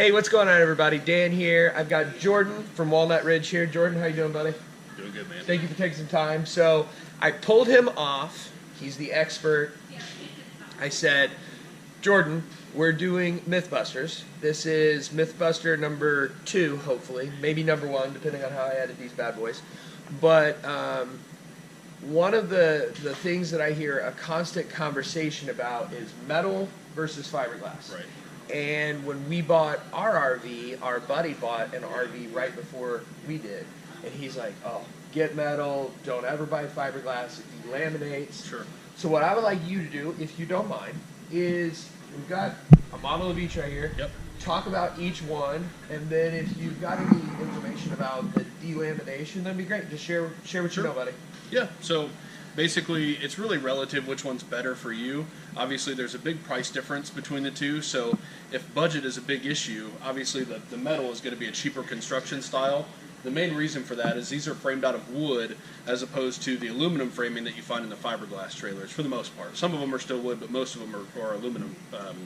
Hey, what's going on, everybody? Dan here. I've got Jordan from Walnut Ridge here. Jordan, how you doing, buddy? Doing good, man. Thank you for taking some time. So I pulled him off. He's the expert. I said, Jordan, we're doing Mythbusters. This is Mythbuster number 2, hopefully. Maybe number 1, depending on how I edit these bad boys. But one of the things that I hear a constant conversation about is metal versus fiberglass. Right. And when we bought our RV, our buddy bought an RV right before we did. And he's like, oh, get metal, don't ever buy fiberglass, it delaminates. Sure. So what I would like you to do, if you don't mind, is we've got a model of each right here. Yep. Talk about each one, and then if you've got any information about the delamination, that'd be great. Just share what you know, buddy. Yeah, so basically it's really relative which one's better for you. Obviously there's a big price difference between the two, so if budget is a big issue, obviously the metal is going to be a cheaper construction style. The main reason for that is these are framed out of wood as opposed to the aluminum framing that you find in the fiberglass trailers for the most part. Some of them are still wood, but most of them are aluminum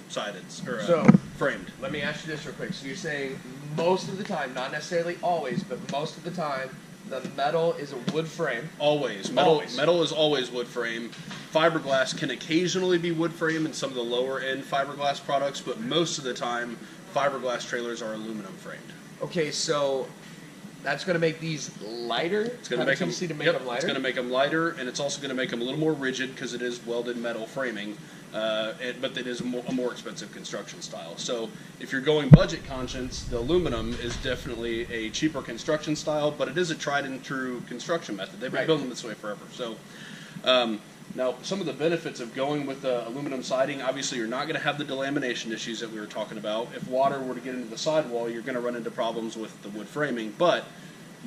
sided or framed. Let me ask you this real quick. So you're saying most of the time, not necessarily always, but most of the time, the metal is a wood frame. Always. Metal is always wood frame. Fiberglass can occasionally be wood frame in some of the lower end fiberglass products, but most of the time, fiberglass trailers are aluminum framed. Okay, so that's going to make these lighter? It's going to make them lighter? It's going to make them lighter, and it's also going to make them a little more rigid because it is welded metal framing, but it is a more expensive construction style. So if you're going budget conscious, the aluminum is definitely a cheaper construction style, but it is a tried and true construction method. They've been building this way forever. So now some of the benefits of going with the aluminum siding, obviously you're not going to have the delamination issues that we were talking about. If water were to get into the sidewall, you're going to run into problems with the wood framing, but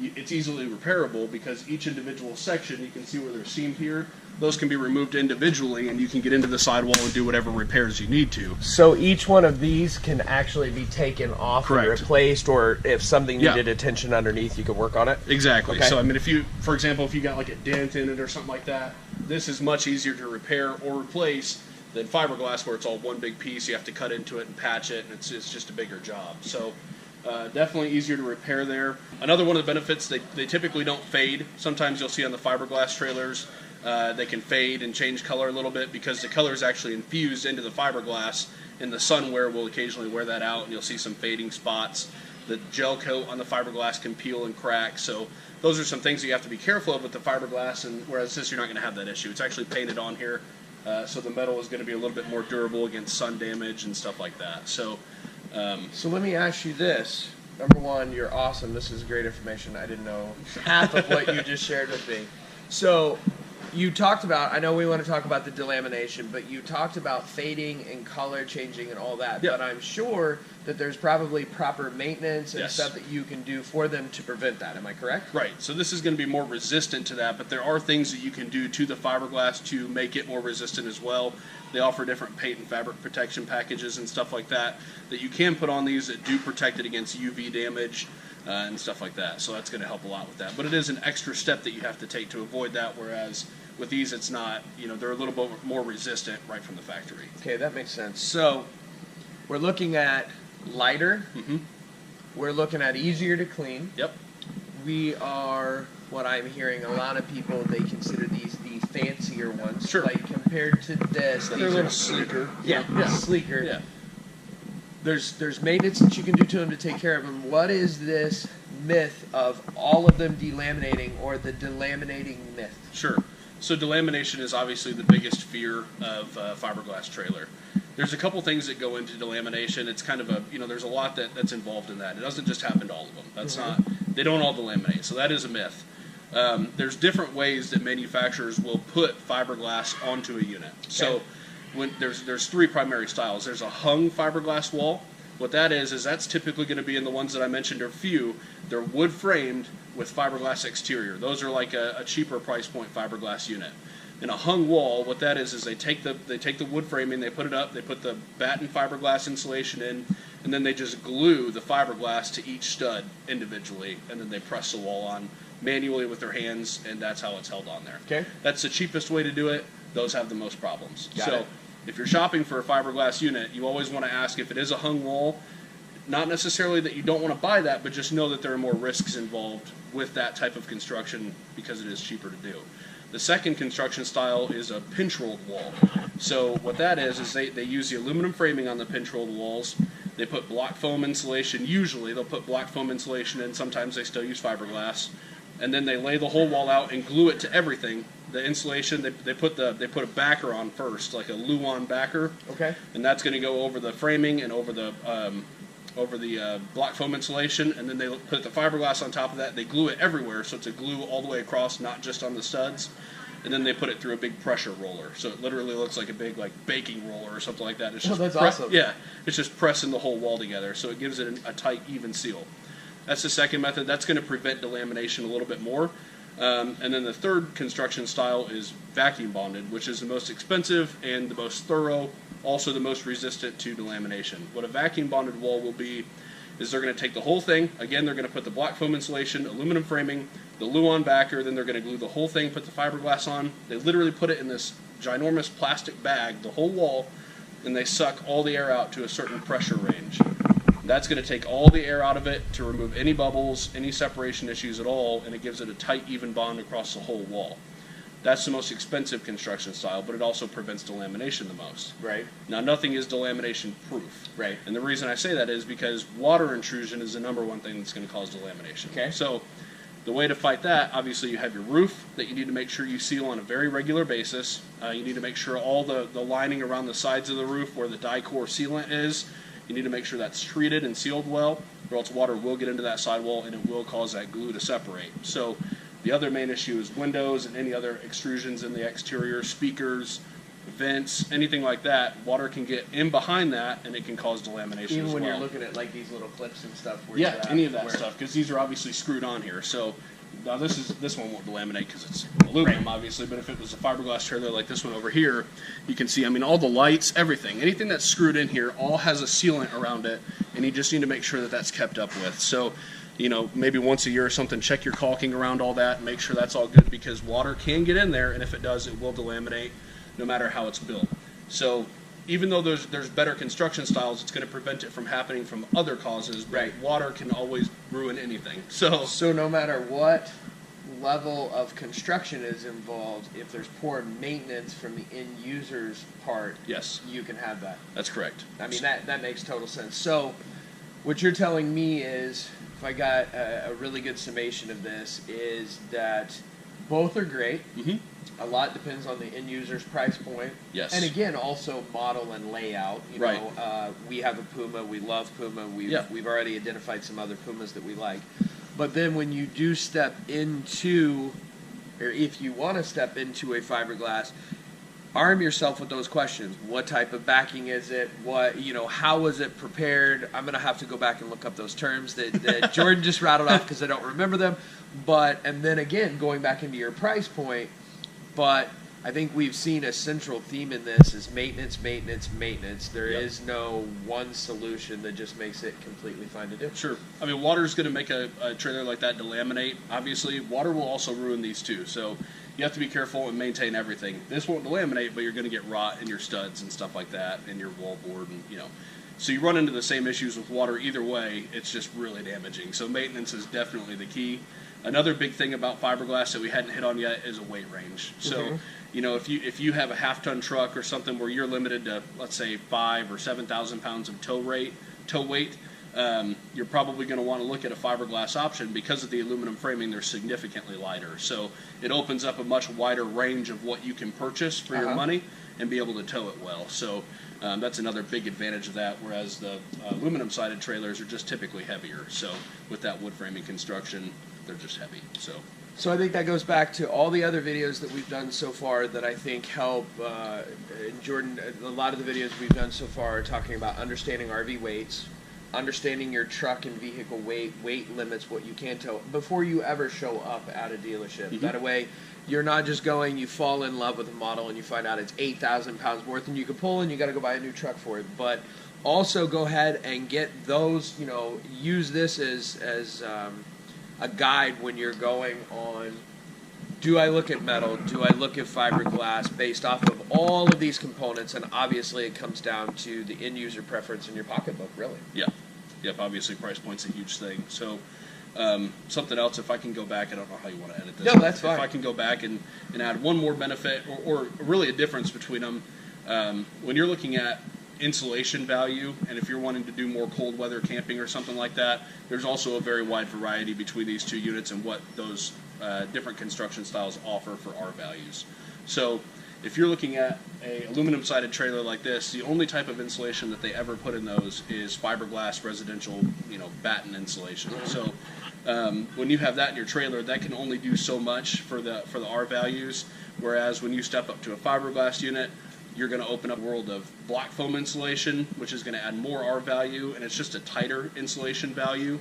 it's easily repairable because each individual section, you can see where they're seamed here, those can be removed individually and you can get into the sidewall and do whatever repairs you need to. So each one of these can actually be taken off and replaced, or if something needed attention underneath, you can work on it? Exactly. Okay. So I mean, if you, for example, if you got like a dent in it or something like that, this is much easier to repair or replace than fiberglass where it's all one big piece, you have to cut into it and patch it, and it's just a bigger job. So definitely easier to repair there. Another one of the benefits, they typically don't fade. Sometimes you'll see on the fiberglass trailers, they can fade and change color a little bit because the color is actually infused into the fiberglass, and the sun wear will occasionally wear that out, and you'll see some fading spots. The gel coat on the fiberglass can peel and crack, so those are some things that you have to be careful of with the fiberglass, and whereas this you're not going to have that issue. It's actually painted on here, so the metal is going to be a little bit more durable against sun damage and stuff like that. So let me ask you this. Number one, you're awesome. This is great information. I didn't know half of what you just shared with me. So you talked about, I know we want to talk about the delamination, but you talked about fading and color changing and all that. But I'm sure that there's probably proper maintenance and stuff that you can do for them to prevent that. Am I correct? Right. So this is going to be more resistant to that, but there are things that you can do to the fiberglass to make it more resistant as well. They offer different paint and fabric protection packages and stuff like that you can put on these that do protect it against UV damage and stuff like that. So that's going to help a lot with that. But it is an extra step that you have to take to avoid that, whereas with these it's not. You know, they're a little bit more resistant right from the factory. Okay, that makes sense. So we're looking at lighter. Mm-hmm. We're looking at easier to clean. Yep. We are, what I'm hearing, a lot of people, they consider these the fancier ones. Sure. Like compared to this, they're a little sleeker. Yeah, sleeker. Yeah. There's maintenance that you can do to them to take care of them. What is this myth of all of them delaminating, or the delaminating myth? Sure. So delamination is obviously the biggest fear of fiberglass trailer. There's a couple things that go into delamination. It's kind of a, there's a lot that's involved in that. It doesn't just happen to all of them. That's they don't all delaminate. So that is a myth. There's different ways that manufacturers will put fiberglass onto a unit. Okay. So when there's 3 primary styles. There's a hung fiberglass wall. What that is that's typically going to be in the ones that I mentioned are few. They're wood framed with fiberglass exterior. Those are like a cheaper price point fiberglass unit. In a hung wall, what that is they take the wood framing, they put it up, they put the batten fiberglass insulation in, and then they just glue the fiberglass to each stud individually, and then they press the wall on manually with their hands, and that's how it's held on there. Okay. That's the cheapest way to do it. Those have the most problems. Got it. If you're shopping for a fiberglass unit, you always want to ask if it is a hung wall, not necessarily that you don't want to buy that, but just know that there are more risks involved with that type of construction because it is cheaper to do. The second construction style is a pinch rolled wall. So what that is they use the aluminum framing on the pinch rolled walls. They put block foam insulation. Usually they'll put block foam insulation in. Sometimes they still use fiberglass. And then they lay the whole wall out and glue it to everything. The insulation, they put a backer on first, like a Luan backer. Okay. And that's going to go over the framing and over the block foam insulation, and then they put the fiberglass on top of that. They glue it everywhere, so it's a glue all the way across, not just on the studs. And then they put it through a big pressure roller, so it literally looks like a big baking roller or something like that. It's just that's awesome. Yeah, it's just pressing the whole wall together, so it gives it a tight, even seal. That's the second method. That's going to prevent delamination a little bit more. And then the third construction style is vacuum bonded, which is the most expensive and the most thorough, also the most resistant to delamination. What a vacuum bonded wall will be is they're going to take the whole thing. Again, they're going to put the block foam insulation, aluminum framing, the Luan backer, then they're going to glue the whole thing, put the fiberglass on. They literally put it in this ginormous plastic bag, the whole wall, and they suck all the air out to a certain pressure range. That's going to take all the air out of it to remove any bubbles, any separation issues at all, and it gives it a tight, even bond across the whole wall. That's the most expensive construction style, but it also prevents delamination the most. Right. Now, nothing is delamination proof. Right. And the reason I say that is because water intrusion is the number one thing that's going to cause delamination. Okay. So the way to fight that, obviously, you have your roof that you need to make sure you seal on a very regular basis. You need to make sure all the lining around the sides of the roof where the die-core sealant is, you need to make sure that's treated and sealed well, or else water will get into that sidewall and it will cause that glue to separate. So the other main issue is windows and any other extrusions in the exterior, speakers, vents, anything like that. Water can get in behind that and it can cause delamination Even as when well. you're looking at these little clips and stuff. Where Yeah, any of that stuff, because these are obviously screwed on here. So now this one won't delaminate because it's aluminum, obviously. But if it was a fiberglass trailer like this one over here, you can see, all the lights, everything, anything that's screwed in here, all has a sealant around it, and you just need to make sure that that's kept up with. So, maybe once a year or something, check your caulking around all that and make sure that's all good, because water can get in there, and if it does, it will delaminate no matter how it's built. So even though there's better construction styles, it's going to prevent it from happening from other causes, but right. Water can always ruin anything. So no matter what level of construction is involved, if there's poor maintenance from the end user's part, yes, you can have that. That's correct. That makes total sense. So what you're telling me is, if I got a really good summation of this, is that both are great. Mm-hmm. A lot depends on the end user's price point. Yes. And again, also model and layout. Right. We have a Puma. We love Puma. We've already identified some other Pumas that we like. But then when you do step into, or if you want to step into a fiberglass, arm yourself with those questions. What type of backing is it? How was it prepared? I'm going to have to go back and look up those terms that Jordan just rattled off because I don't remember them. And then again, going back into your price point, but I think we've seen a central theme in this is maintenance, maintenance, maintenance. There Yep. is no one solution that just makes it completely fine to do. Sure. Water is going to make a trailer like that delaminate. Obviously, water will also ruin these too. So you have to be careful and maintain everything. This won't delaminate, but you're going to get rot in your studs and stuff like that, and your wallboard, and So you run into the same issues with water either way. It's just really damaging. So maintenance is definitely the key. Another big thing about fiberglass that we hadn't hit on yet is a weight range. So, if you have a half-ton truck or something where you're limited to, let's say, 5,000 or 7,000 pounds of tow weight, you're probably going to want to look at a fiberglass option because of the aluminum framing. They're significantly lighter, so it opens up a much wider range of what you can purchase for your money and be able to tow it well. So that's another big advantage of that. Whereas the aluminum-sided trailers are just typically heavier. So with that wood framing construction, they're just heavy. So I think that goes back to all the other videos that we've done so far that I think help. Jordan, a lot of the videos we've done so far are talking about understanding RV weights, understanding your truck and vehicle weight limits, what you can tow, before you ever show up at a dealership. Mm-hmm. That way, you're not just going, you fall in love with a model and you find out it's 8,000 pounds more than you can pull and you got to go buy a new truck for it. But also go ahead and get those, use this as a guide when you're going on, do I look at metal, do I look at fiberglass based off of all of these components, and obviously it comes down to the end user preference in your pocketbook, really. Yeah. Yep, obviously price point's a huge thing. So something else, if I can go back, I don't know how you want to edit this. No, that's fine. If I can go back and add one more benefit, or really a difference between them, when you're looking at insulation value, and if you're wanting to do more cold weather camping or something like that, there's also a very wide variety between these two units and what those different construction styles offer for R values. So if you're looking at a aluminum sided trailer like this, the only type of insulation that they ever put in those is fiberglass residential, batten insulation. So when you have that in your trailer, that can only do so much for the R values, whereas when you step up to a fiberglass unit, you're going to open up a world of block foam insulation, which is going to add more R value, and it's just a tighter insulation value.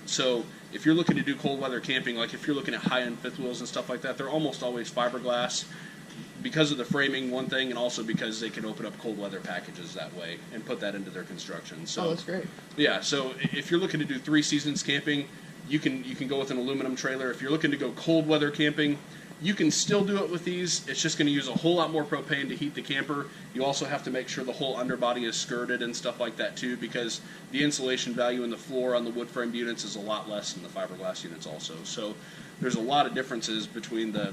So if you're looking to do cold weather camping, like if you're looking at high-end fifth wheels and stuff like that, they're almost always fiberglass because of the framing, one thing, and also because they can open up cold weather packages that way and put that into their construction. So, that's great. Yeah, so if you're looking to do 3 seasons camping, you can go with an aluminum trailer. If you're looking to go cold weather camping, you can still do it with these. It's just going to use a whole lot more propane to heat the camper. You also have to make sure the whole underbody is skirted and stuff like that too, because the insulation value in the floor on the wood frame units is a lot less than the fiberglass units also. So there's a lot of differences between the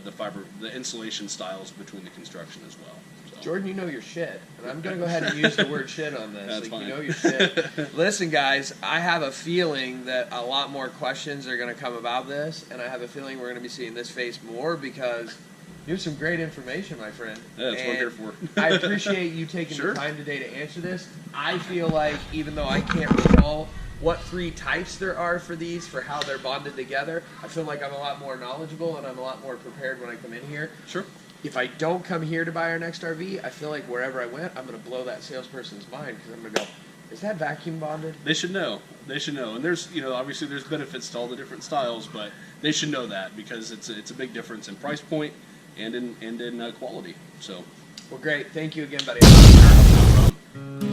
insulation styles between the construction as well. So. Jordan, you know your shit, and I'm going to go ahead and use the word shit on this. That's fine. You know your shit. Listen, guys, I have a feeling that a lot more questions are going to come about this, and I have a feeling we're going to be seeing this face more because you have some great information, my friend. Yeah, that's what I'm here for. I appreciate you taking Sure. the time today to answer this. I feel like, even though I can't recall what 3 types there are for these, for how they're bonded together, I feel like I'm a lot more knowledgeable and I'm a lot more prepared when I come in here. Sure. If I don't come here to buy our next RV, I feel like wherever I went, I'm going to blow that salesperson's mind because I'm going to go, is that vacuum bonded? They should know. They should know. And there's, obviously there's benefits to all the different styles, but they should know that because it's a big difference in price point and in quality. So. Well, great. Thank you again, buddy. No problem.